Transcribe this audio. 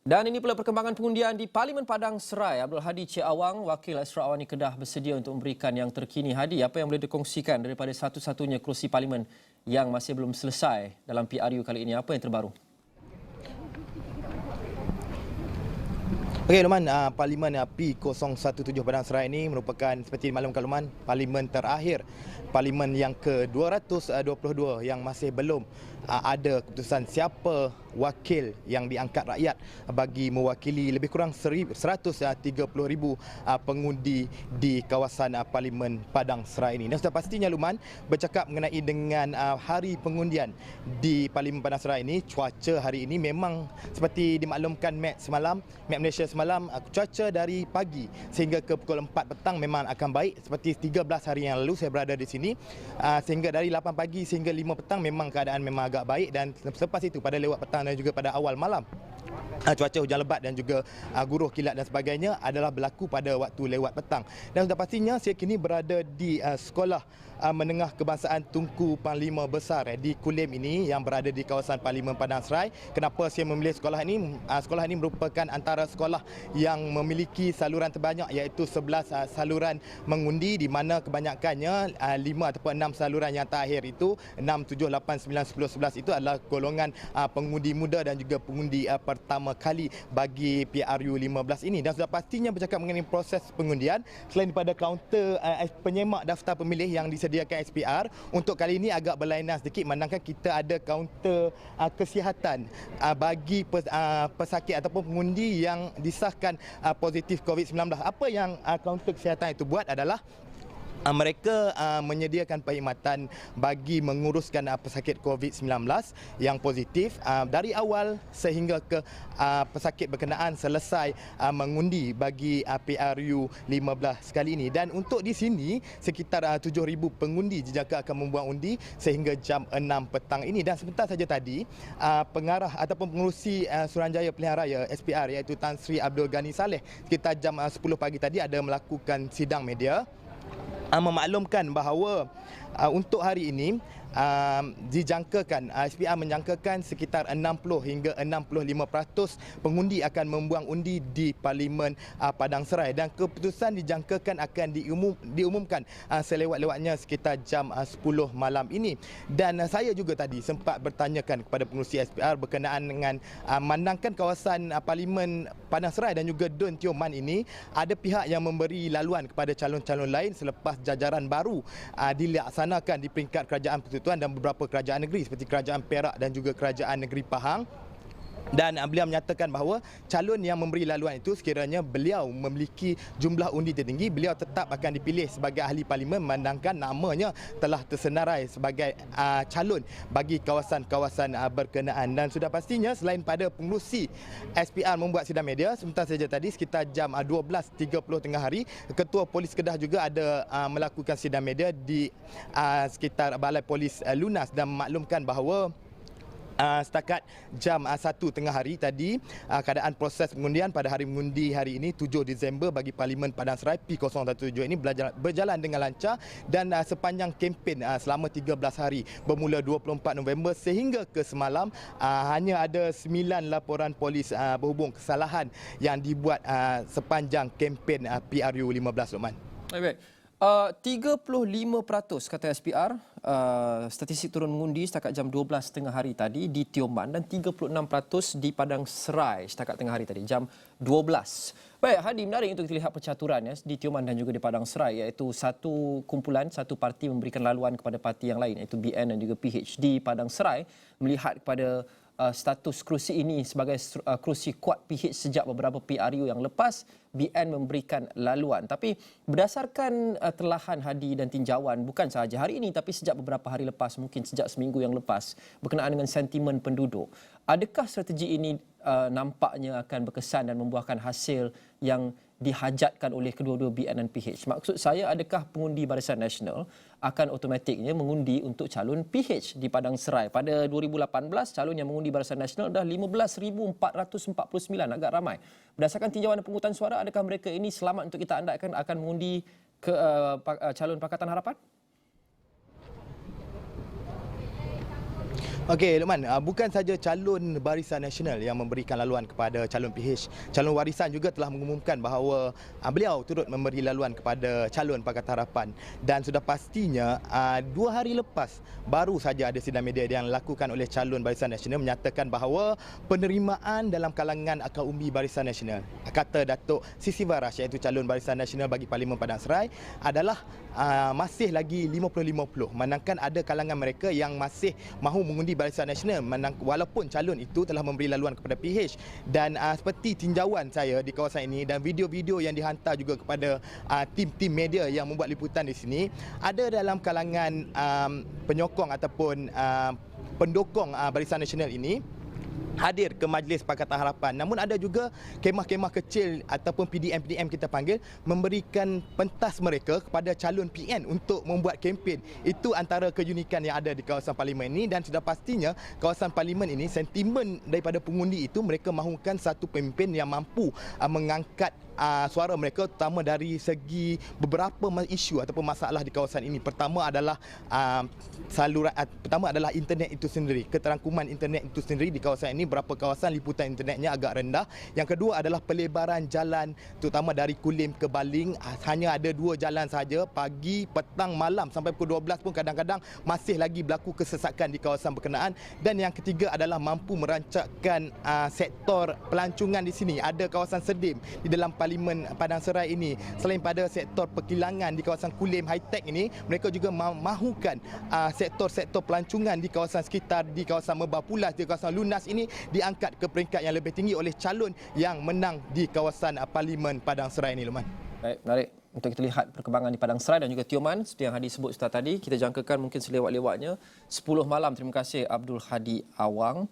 Dan ini pula perkembangan pengundian di Parlimen Padang Serai. Abdul Hadi Cik Awang, Wakil Ashraf Awani Kedah bersedia untuk memberikan yang terkini. Hadi, apa yang boleh dikongsikan daripada satu-satunya kerusi Parlimen yang masih belum selesai dalam PRU kali ini? Apa yang terbaru? Okey, Luman, Parlimen P017 Padang Serai ini merupakan seperti dimaklumkan Luman, Parlimen terakhir, Parlimen yang ke-222 yang masih belum ada keputusan siapa wakil yang diangkat rakyat bagi mewakili lebih kurang 130,000 pengundi di kawasan Parlimen Padang Serai ini. Dan sudah pastinya Luman, bercakap mengenai dengan hari pengundian di Parlimen Padang Serai ini, cuaca hari ini memang seperti dimaklumkan Met Malaysia semalam, cuaca dari pagi sehingga ke pukul 4 petang memang akan baik. Seperti 13 hari yang lalu saya berada di sini, sehingga dari 8 pagi sehingga 5 petang memang keadaan memang agak baik, dan selepas itu pada lewat petang dan juga pada awal malam, cuaca hujan lebat dan juga guruh kilat dan sebagainya adalah berlaku pada waktu lewat petang. Dan sudah pastinya saya kini berada di sekolah menengah kebangsaan Tunku Panglima Besar di Kulim ini yang berada di kawasan Parlimen Padang Serai. Kenapa saya memilih sekolah ini? Sekolah ini merupakan antara sekolah yang memiliki saluran terbanyak, iaitu 11 saluran mengundi, di mana kebanyakannya 5 ataupun 6 saluran yang terakhir itu 6, 7, 8, 9, 10, 11 itu adalah golongan pengundi muda dan juga pengundi pertama kali bagi PRU 15 ini. Dan sudah pastinya bercakap mengenai proses pengundian, selain daripada kaunter penyemak daftar pemilih yang disediakan SPR, untuk kali ini agak berlainan sedikit, manakala kita ada kaunter kesihatan bagi pesakit ataupun pengundi yang disahkan positif COVID-19. Apa yang kaunter kesihatan itu buat adalah mereka menyediakan perkhidmatan bagi menguruskan pesakit COVID-19 yang positif dari awal sehingga ke pesakit berkenaan selesai mengundi bagi PRU 15 kali ini. Dan untuk di sini sekitar 7,000 pengundi dijangka akan membuang undi sehingga jam 6 petang ini. Dan sebentar saja tadi pengarah ataupun pengurusi Suruhanjaya Pilihan Raya SPR, iaitu Tan Sri Abdul Ghani Saleh, sekitar jam 10 pagi tadi ada melakukan sidang media memaklumkan bahawa untuk hari ini dijangkakan, SPR menjangkakan sekitar 60 hingga 65% pengundi akan membuang undi di Parlimen Padang Serai, dan keputusan dijangkakan akan diumumkan selewat-lewatnya sekitar jam 10 malam ini. Dan saya juga tadi sempat bertanyakan kepada pengurusi SPR berkenaan dengan memandangkan kawasan Parlimen Padang Serai dan juga Dun Tioman ini ada pihak yang memberi laluan kepada calon-calon lain selepas jajaran baru dilaksanakan di peringkat kerajaan persekutuan dan beberapa kerajaan negeri seperti Kerajaan Perak dan juga Kerajaan Negeri Pahang. Dan beliau menyatakan bahawa calon yang memberi laluan itu, sekiranya beliau memiliki jumlah undi tertinggi, beliau tetap akan dipilih sebagai ahli parlimen, memandangkan namanya telah tersenarai sebagai calon bagi kawasan-kawasan berkenaan. Dan sudah pastinya selain pada pengurusi SPR membuat sidang media, sebentar saja tadi sekitar jam 12.30 tengah hari, Ketua Polis Kedah juga ada melakukan sidang media di sekitar Balai Polis Lunas dan memaklumkan bahawa setakat jam 1 tengah hari tadi, keadaan proses pengundian pada hari mengundi hari ini 7 Disember bagi Parlimen Padang Serai P017 ini berjalan dengan lancar, dan sepanjang kempen selama 13 hari bermula 24 November sehingga ke semalam hanya ada 9 laporan polis berhubung kesalahan yang dibuat sepanjang kempen PRU 15, Luqman. Baik. 35% kata SPR, statistik turun mengundi setakat jam 12 tengah hari tadi di Tioman, dan 36% di Padang Serai setakat tengah hari tadi jam 12. Baik, Hadi, menarik untuk kita lihat percaturan di Tioman dan juga di Padang Serai, iaitu satu kumpulan, satu parti memberikan laluan kepada parti yang lain, iaitu BN dan juga PH. Di Padang Serai melihat kepada status kerusi ini sebagai kerusi kuat PH sejak beberapa PRU yang lepas, BN memberikan laluan. Tapi berdasarkan telahan Hadi dan tinjauan, bukan sahaja hari ini tapi sejak beberapa hari lepas, mungkin sejak seminggu yang lepas, berkenaan dengan sentimen penduduk, adakah strategi ini nampaknya akan berkesan dan membuahkan hasil yang dihajatkan oleh kedua-dua BN dan PH? Maksud saya, adakah pengundi Barisan Nasional akan automatiknya mengundi untuk calon PH di Padang Serai? Pada 2018, calon yang mengundi Barisan Nasional dah 15,449, agak ramai. Berdasarkan tinjauan dan pungutan suara, adakah mereka ini selamat untuk kita andaikan akan mengundi ke calon Pakatan Harapan? Okey, Luqman, bukan saja calon Barisan Nasional yang memberikan laluan kepada calon PH, calon warisan juga telah mengumumkan bahawa beliau turut memberi laluan kepada calon Pakatan Harapan, dan sudah pastinya 2 hari lepas baru saja ada sidang media yang dilakukan oleh calon Barisan Nasional menyatakan bahawa penerimaan dalam kalangan akal umbi Barisan Nasional, kata Datuk Sisi Baras iaitu calon Barisan Nasional bagi Parlimen Padang Serai, adalah masih lagi 50-50, manakala ada kalangan mereka yang masih mahu mengundi Barisan Nasional walaupun calon itu telah memberi laluan kepada PH. Dan seperti tinjauan saya di kawasan ini dan video-video yang dihantar juga kepada tim-tim media yang membuat liputan di sini, ada dalam kalangan penyokong ataupun pendukung Barisan Nasional ini hadir ke Majlis Pakatan Harapan. Namun ada juga kemah-kemah kecil ataupun PDM-PDM kita panggil memberikan pentas mereka kepada calon PN untuk membuat kempen. Itu antara keunikan yang ada di kawasan parlimen ini, dan sudah pastinya kawasan parlimen ini sentimen daripada pengundi itu mereka mahukan satu pemimpin yang mampu mengangkat suara mereka, terutama dari segi beberapa isu ataupun masalah di kawasan ini. Pertama adalah internet itu sendiri, keterangkuman internet itu sendiri di kawasan ini. Berapa kawasan liputan internetnya agak rendah. Yang kedua adalah pelebaran jalan, terutama dari Kulim ke Baling, hanya ada 2 jalan saja, pagi, petang, malam, sampai pukul 12 pun kadang-kadang masih lagi berlaku kesesakan di kawasan berkenaan. Dan yang ketiga adalah mampu merancangkan sektor pelancongan di sini. Ada kawasan Sedim di dalam Parlimen Padang Serai ini. Selain pada sektor perkilangan di kawasan Kulim High-Tech ini, mereka juga mahukan sektor-sektor pelancongan di kawasan sekitar, di kawasan Mebah Pulas, di kawasan Lunas ini diangkat ke peringkat yang lebih tinggi oleh calon yang menang di kawasan Parlimen Padang Serai ini, Luqman. Baik, menarik untuk kita lihat perkembangan di Padang Serai dan juga Tioman seperti yang Hadi sebut Ustaz tadi. Kita jangkakan mungkin selewat-lewatnya 10 malam. Terima kasih Abdul Hadi Awang.